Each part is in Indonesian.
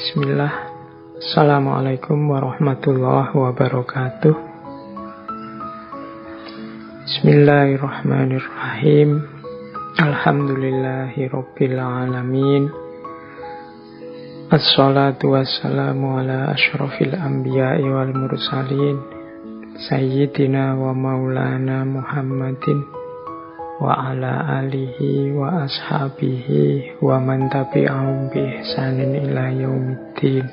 Bismillah. Assalamualaikum warahmatullahi wabarakatuh. Bismillahirrahmanirrahim. Alhamdulillahirabbil alamin. Assalatu wassalamu ala asyrafil anbiya'i wal mursalin Sayyidina wa maulana Muhammadin wa ala alihi wa ashabihi wa man tabi'ahum bi ihsanin ila yaumiddin.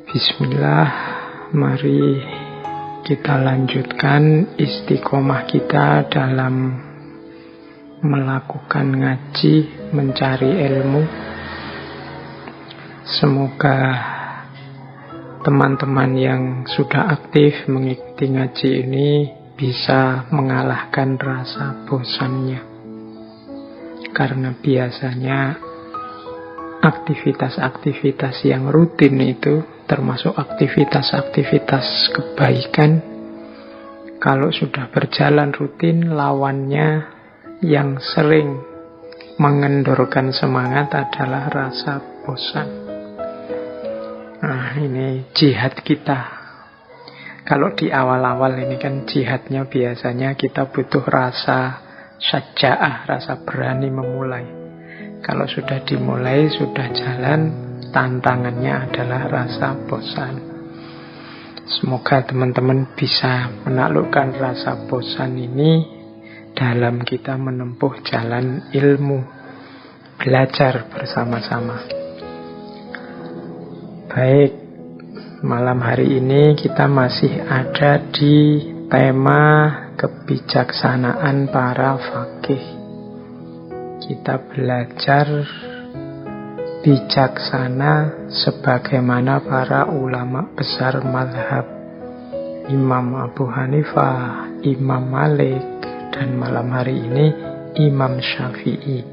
Bismillah, mari kita lanjutkan istiqomah kita dalam melakukan ngaji, mencari ilmu. Semoga teman-teman yang sudah aktif mengikuti ngaji ini bisa mengalahkan rasa bosannya. Karena biasanya aktivitas-aktivitas yang rutin itu, termasuk aktivitas-aktivitas kebaikan, kalau sudah berjalan rutin, lawannya yang sering mengendorkan semangat adalah rasa bosan. Nah, ini jihad kita. Kalau di awal-awal ini kan jihadnya biasanya kita butuh rasa syaja'ah, rasa berani memulai. Kalau sudah dimulai, sudah jalan, tantangannya adalah rasa bosan. Semoga teman-teman bisa menaklukkan rasa bosan ini dalam kita menempuh jalan ilmu, belajar bersama-sama. Baik. Malam hari ini kita masih ada di tema kebijaksanaan para faqih. Kita belajar bijaksana sebagaimana para ulama besar mazhab, Imam Abu Hanifah, Imam Malik, dan malam hari ini Imam Syafi'i.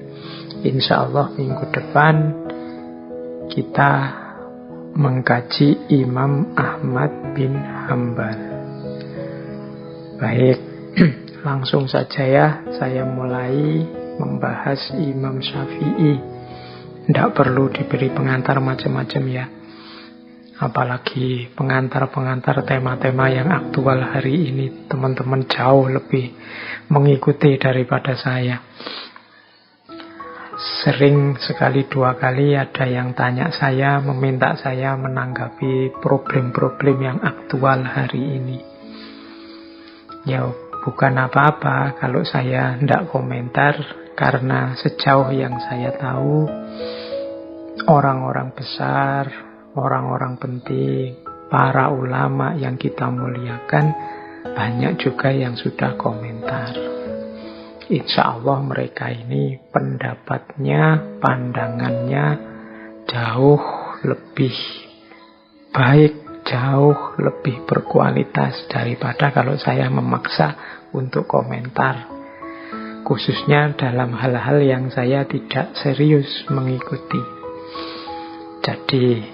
Insya Allah minggu depan kita mengkaji Imam Ahmad bin Hanbal. Baik, langsung saja ya, saya mulai membahas Imam Syafi'i. Tidak perlu diberi pengantar macam-macam ya. Apalagi pengantar-pengantar tema-tema yang aktual hari ini, teman-teman jauh lebih mengikuti daripada saya. Sering sekali, dua kali ada yang tanya saya, meminta saya menanggapi problem-problem yang aktual hari ini. Ya bukan apa-apa kalau saya tidak komentar, karena sejauh yang saya tahu, orang-orang besar, orang-orang penting, para ulama yang kita muliakan, banyak juga yang sudah komentar. Insya Allah mereka ini pendapatnya, pandangannya jauh lebih baik, jauh lebih berkualitas daripada kalau saya memaksa untuk komentar. Khususnya dalam hal-hal yang saya tidak serius mengikuti. Jadi,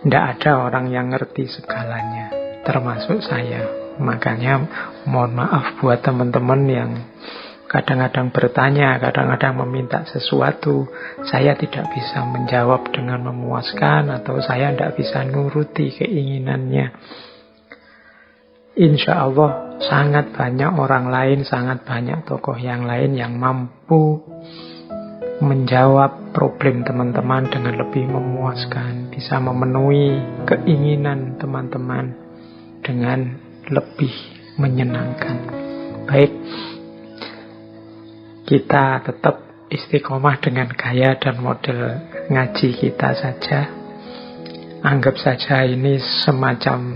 tidak ada orang yang ngerti segalanya, termasuk saya. Makanya mohon maaf buat teman-teman yang kadang-kadang bertanya, kadang-kadang meminta sesuatu, saya tidak bisa menjawab dengan memuaskan, atau saya tidak bisa nuruti keinginannya. Insya Allah sangat banyak orang lain, sangat banyak tokoh yang lain yang mampu menjawab problem teman-teman dengan lebih memuaskan, bisa memenuhi keinginan teman-teman dengan lebih menyenangkan. Baik, kita tetap istiqomah dengan gaya dan model ngaji kita saja. Anggap saja ini semacam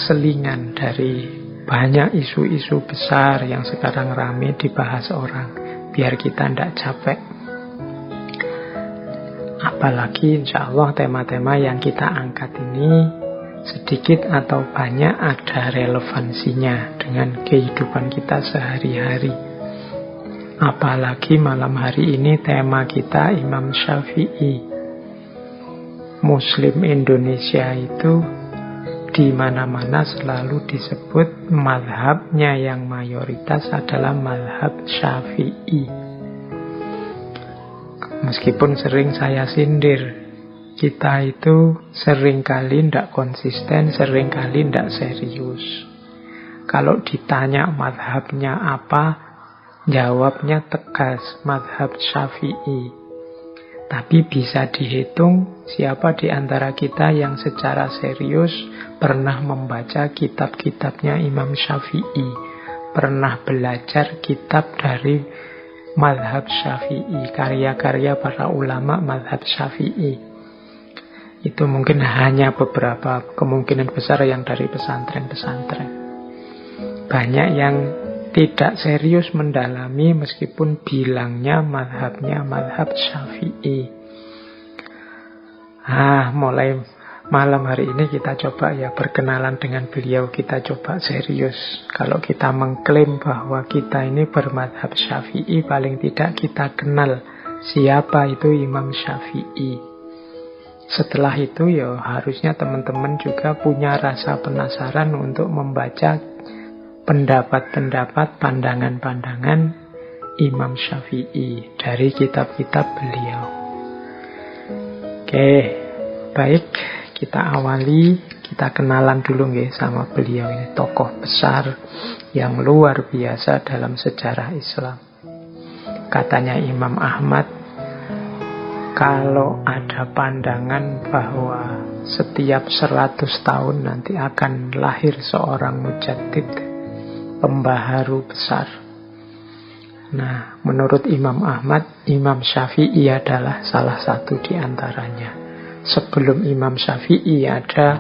selingan dari banyak isu-isu besar yang sekarang ramai dibahas orang, biar kita tidak capek. Apalagi insya Allah tema-tema yang kita angkat ini sedikit atau banyak ada relevansinya dengan kehidupan kita sehari-hari. Apalagi malam hari ini tema kita Imam Syafi'i. Muslim Indonesia itu di mana-mana selalu disebut mazhabnya yang mayoritas adalah mazhab Syafi'i. meskipun sering saya sindir, kita itu seringkali tidak konsisten, seringkali tidak serius. Kalau ditanya madhabnya apa, jawabnya tegas, madhab Syafi'i. Tapi bisa dihitung siapa di antara kita yang secara serius pernah membaca kitab-kitabnya Imam Syafi'i, pernah belajar kitab dari madhab Syafi'i, karya-karya para ulama madhab Syafi'i. Itu mungkin hanya beberapa, kemungkinan besar yang dari pesantren-pesantren. Banyak yang tidak serius mendalami meskipun bilangnya madhabnya madhab Syafi'i. Mulai malam hari ini kita coba ya berkenalan dengan beliau, kita coba serius. Kalau kita mengklaim bahwa kita ini bermadhab Syafi'i, paling tidak kita kenal siapa itu Imam Syafi'i. Setelah itu ya harusnya teman-teman juga punya rasa penasaran untuk membaca pendapat-pendapat, pandangan-pandangan Imam Syafi'i dari kitab-kitab beliau. Oke, baik, kita awali, kita kenalan dulu nggih sama beliau ini, tokoh besar yang luar biasa dalam sejarah Islam. Katanya Imam Ahmad, kalau ada pandangan bahwa setiap 100 tahun nanti akan lahir seorang mujaddid, pembaharu besar. Nah, menurut Imam Ahmad, Imam Syafi'i adalah salah satu di antaranya. Sebelum Imam Syafi'i ada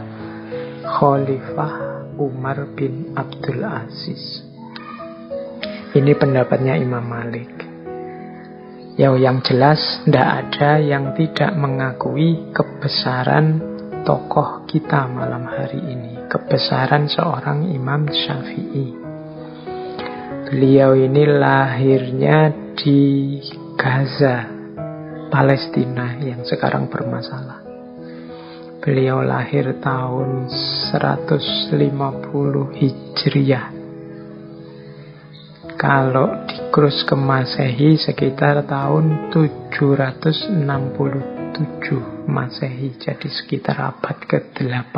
Khalifah Umar bin Abdul Aziz. Ini pendapatnya Imam Malik. Yang jelas, tidak ada yang tidak mengakui kebesaran tokoh kita malam hari ini. Kebesaran seorang Imam Syafi'i. Beliau ini lahirnya di Gaza, Palestina yang sekarang bermasalah. Beliau lahir tahun 150 Hijriah. Kalau dikrus ke Masehi sekitar tahun 767 Masehi, jadi sekitar abad ke-8.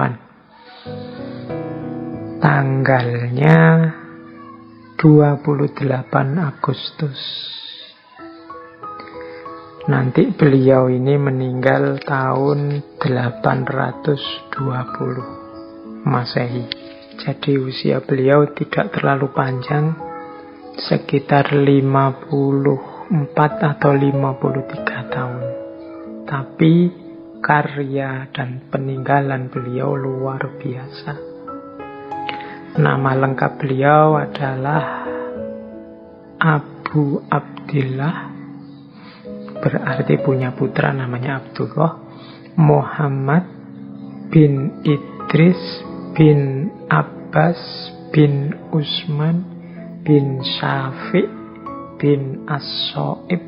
Tanggalnya 28 Agustus. Nanti beliau ini meninggal tahun 820 Masehi. Jadi usia beliau tidak terlalu panjang, sekitar 54 atau 53 tahun. Tapi karya dan peninggalan beliau luar biasa. Nama lengkap beliau adalah Abu Abdillah, berarti punya putra namanya Abdullah, Muhammad bin Idris bin Abbas bin Utsman bin Syafi' bin As-So'ib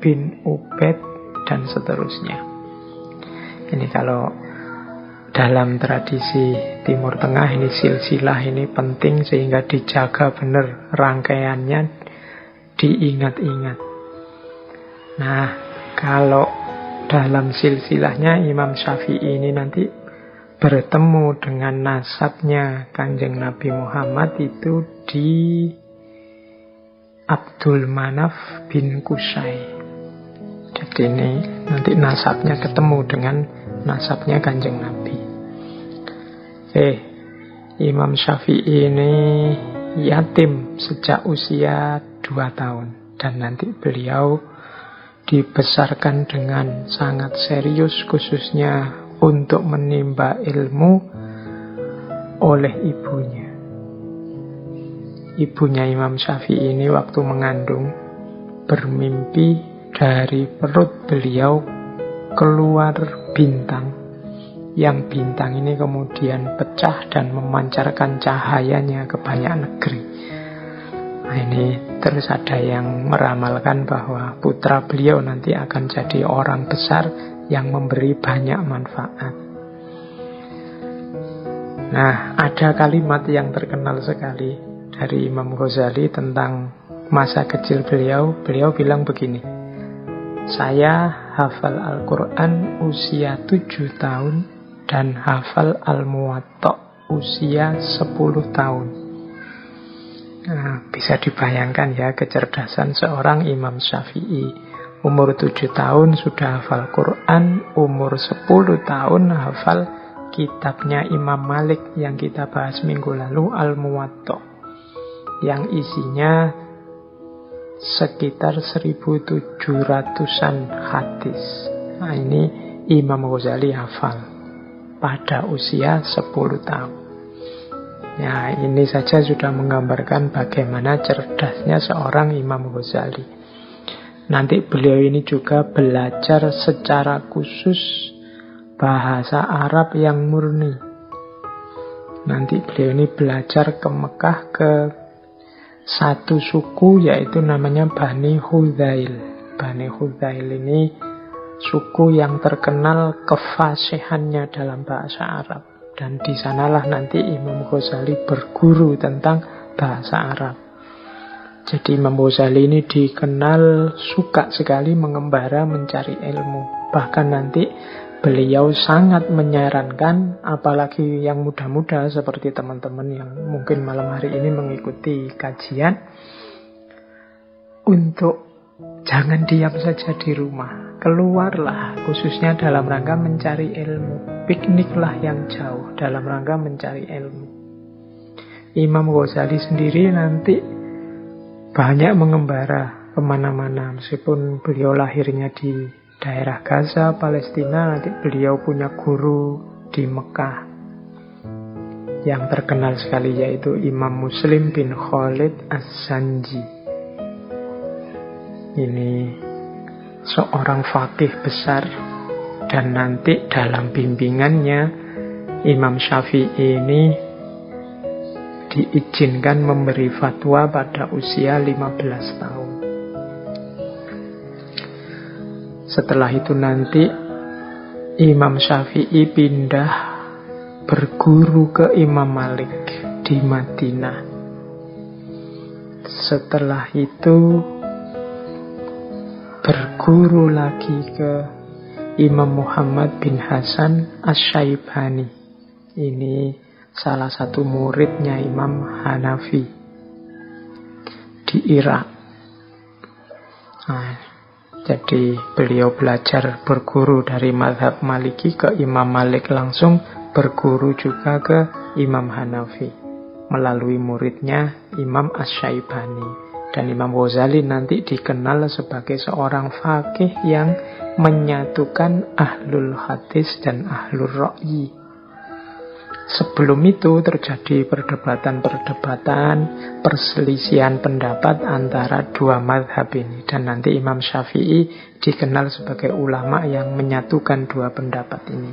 bin Ubaid dan seterusnya. Ini kalau dalam tradisi Timur Tengah ini silsilah ini penting sehingga dijaga benar rangkaiannya, diingat-ingat. Nah, kalau dalam silsilahnya Imam Syafi'i ini nanti bertemu dengan nasabnya Kanjeng Nabi Muhammad itu di Abdul Manaf bin Qusay. Jadi ini nanti nasabnya ketemu dengan nasabnya Kanjeng Nabi. Imam Syafi'i ini yatim sejak usia 2 tahun. Dan nanti beliau dibesarkan dengan sangat serius, khususnya untuk menimba ilmu oleh ibunya. Ibunya Imam Syafi'i ini waktu mengandung bermimpi dari perut beliau keluar bintang. Yang bintang ini kemudian pecah dan memancarkan cahayanya ke banyak negeri. Nah, ini terus ada yang meramalkan bahwa putra beliau nanti akan jadi orang besar yang memberi banyak manfaat. Nah, ada kalimat yang terkenal sekali dari Imam Ghazali tentang masa kecil beliau. Beliau bilang begini, Saya hafal Al-Quran usia 7 tahun dan hafal Al-Muwatta usia 10 tahun. Nah, bisa dibayangkan ya kecerdasan seorang Imam Syafi'i. Umur 7 tahun sudah hafal Quran, umur 10 tahun hafal kitabnya Imam Malik yang kita bahas minggu lalu, Al-Muwatta, yang isinya sekitar 1.700-an hadis. Nah, ini Imam Ghazali hafal pada usia 10 tahun. Ya, ini saja sudah menggambarkan bagaimana cerdasnya seorang Imam Ghazali. Nanti beliau ini juga belajar secara khusus bahasa Arab yang murni. Nanti beliau ini belajar ke Mekah ke satu suku, yaitu namanya Bani Hudzail. Bani Hudzail ini suku yang terkenal kefasihannya dalam bahasa Arab. Dan di sanalah nanti Imam Ghazali berguru tentang bahasa Arab. Jadi Imam Ghazali ini dikenal suka sekali mengembara mencari ilmu. Bahkan nanti beliau sangat menyarankan, apalagi yang muda-muda seperti teman-teman yang mungkin malam hari ini mengikuti kajian, untuk jangan diam saja di rumah. Keluarlah, khususnya dalam rangka mencari ilmu. Pikniklah yang jauh dalam rangka mencari ilmu. Imam Ghazali sendiri nanti banyak mengembara kemana-mana. Meskipun beliau lahirnya di daerah Gaza, Palestina, nanti beliau punya guru di Mekah yang terkenal sekali, yaitu Imam Muslim bin Khalid Az-Zanji. Ini seorang faqih besar, dan nanti dalam bimbingannya Imam Syafi'i ini diizinkan memberi fatwa pada usia 15 tahun. Setelah itu nanti Imam Syafi'i pindah berguru ke Imam Malik di Madinah. Setelah itu berguru lagi ke Imam Muhammad bin Hasan Asy-Syaibani. Ini salah satu muridnya Imam Hanafi di Irak. Nah, jadi beliau belajar berguru dari mazhab Maliki ke Imam Malik, langsung berguru juga ke Imam Hanafi melalui muridnya Imam Asy-Syaibani. Dan Imam Ghazali nanti dikenal sebagai seorang faqih yang menyatukan ahlul hadis dan ahlul ra'yi. Sebelum itu terjadi perdebatan-perdebatan, perselisihan pendapat antara dua mazhab ini. Dan nanti Imam Syafi'i dikenal sebagai ulama yang menyatukan dua pendapat ini.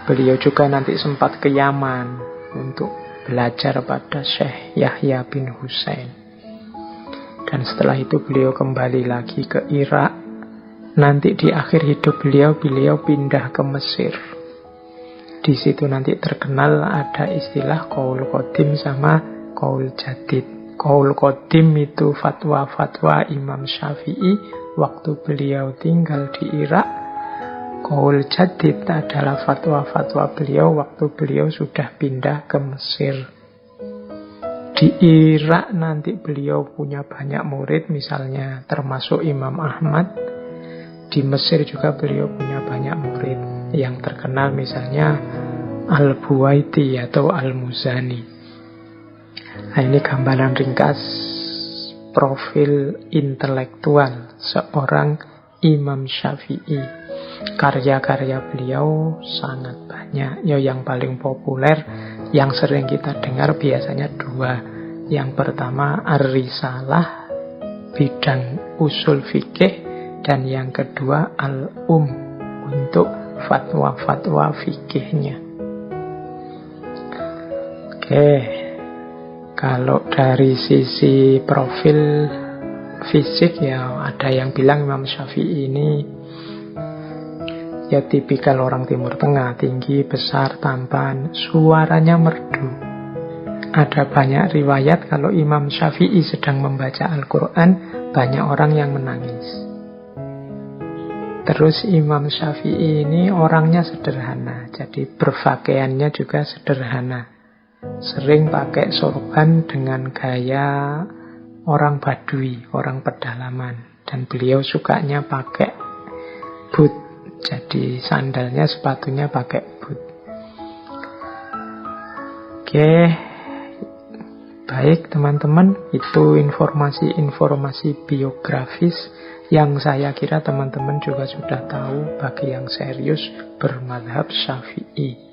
Beliau juga nanti sempat ke Yaman untuk belajar pada Syekh Yahya bin Husain. Dan setelah itu beliau kembali lagi ke Irak. Nanti di akhir hidup beliau pindah ke Mesir. Di situ nanti terkenal ada istilah qaul qadim sama qaul jadid. Qaul qadim itu fatwa-fatwa Imam Syafi'i waktu beliau tinggal di Irak. Qaul jadid adalah fatwa-fatwa beliau waktu beliau sudah pindah ke Mesir. Di Irak nanti beliau punya banyak murid, misalnya termasuk Imam Ahmad. Di Mesir juga beliau punya banyak murid. Yang terkenal misalnya Al-Buwaiti atau Al-Muzani. Nah, ini gambaran ringkas profil intelektual seorang Imam Syafi'i. Karya-karya beliau sangat banyak. Yang paling populer, yang sering kita dengar biasanya dua. Yang pertama Ar-Risalah, bidang usul fikih, dan yang kedua Al-Um, untuk fatwa-fatwa fikihnya. Oke, kalau dari sisi profil fisik ya ada yang bilang Imam Syafi'i ini ya tipikal orang Timur Tengah, tinggi, besar, tampan, suaranya merdu. Ada banyak riwayat kalau Imam Syafi'i sedang membaca Al-Quran, banyak orang yang menangis. Terus Imam Syafi'i ini orangnya sederhana, jadi berpakaiannya juga sederhana. Sering pakai sorban dengan gaya orang Badui, orang pedalaman. Dan beliau sukanya pakai boot, jadi sandalnya, sepatunya pakai boot. Oke, baik teman-teman, itu informasi-informasi biografis yang saya kira teman-teman juga sudah tahu bagi yang serius bermadzhab Syafi'i.